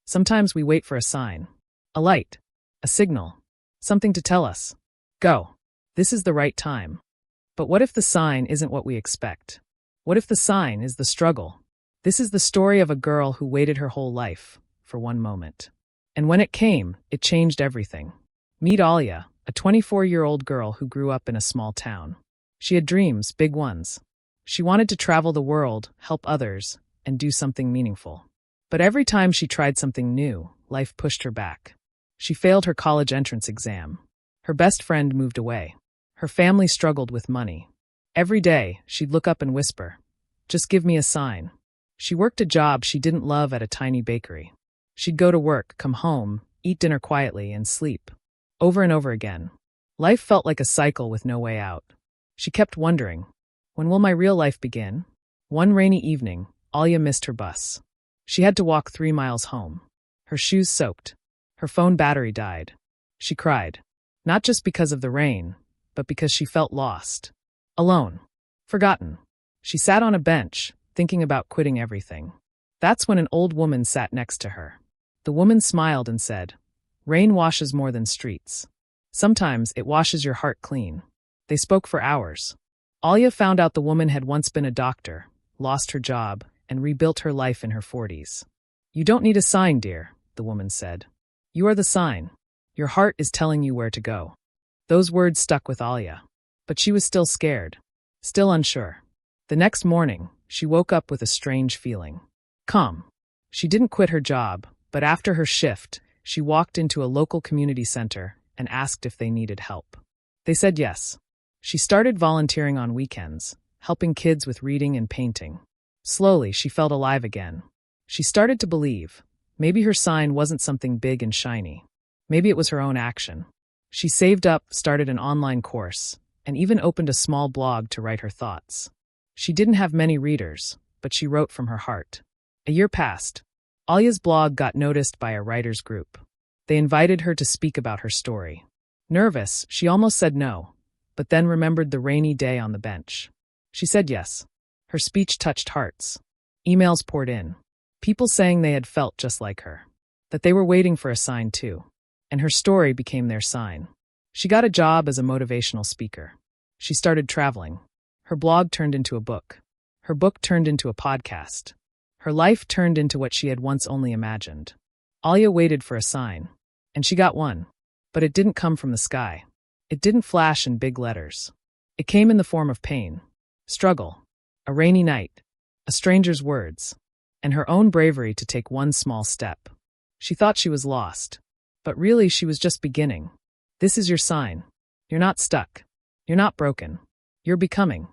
Sometimes we wait for a sign, a light, a signal, something to tell us, go, this is the right time. But what if the sign isn't what we expect? What if the sign is the struggle? This is the story of a girl who waited her whole life for one moment. And when it came, it changed everything. Meet Alia, a 24-year-old girl who grew up in a small town. She had dreams, big ones. She wanted to travel the world, help others, and do something meaningful. But every time she tried something new, life pushed her back. She failed her college entrance exam. Her best friend moved away. Her family struggled with money. Every day, she'd look up and whisper, "Just give me a sign." She worked a job she didn't love at a tiny bakery. She'd go to work, come home, eat dinner quietly, and sleep. Over and over again. Life felt like a cycle with no way out. She kept wondering, when will my real life begin? One rainy evening, Alia missed her bus. She had to walk 3 miles home. Her shoes soaked. Her phone battery died. She cried, not just because of the rain, but because she felt lost. Alone. Forgotten. She sat on a bench, thinking about quitting everything. That's when an old woman sat next to her. The woman smiled and said, "Rain washes more than streets. Sometimes it washes your heart clean." They spoke for hours. Alia found out the woman had once been a doctor, lost her job, and rebuilt her life in her 40s. "You don't need a sign, dear," the woman said. "You are the sign. Your heart is telling you where to go." Those words stuck with Alia. But she was still scared, still unsure. The next morning, she woke up with a strange feeling. Calm. She didn't quit her job, but after her shift, she walked into a local community center and asked if they needed help. They said yes. She started volunteering on weekends, helping kids with reading and painting. Slowly, she felt alive again. She started to believe. Maybe her sign wasn't something big and shiny. Maybe it was her own action. She saved up, started an online course, and even opened a small blog to write her thoughts. She didn't have many readers, but she wrote from her heart. A year passed. Alia's blog got noticed by a writers' group. They invited her to speak about her story. Nervous, she almost said no, but then remembered the rainy day on the bench. She said yes. Her speech touched hearts. Emails poured in. People saying they had felt just like her. That they were waiting for a sign too. And her story became their sign. She got a job as a motivational speaker. She started traveling. Her blog turned into a book. Her book turned into a podcast. Her life turned into what she had once only imagined. Alia waited for a sign. And she got one. But it didn't come from the sky. It didn't flash in big letters. It came in the form of pain, struggle, a rainy night, a stranger's words, and her own bravery to take one small step. She thought she was lost, but really she was just beginning. This is your sign. You're not stuck. You're not broken. You're becoming.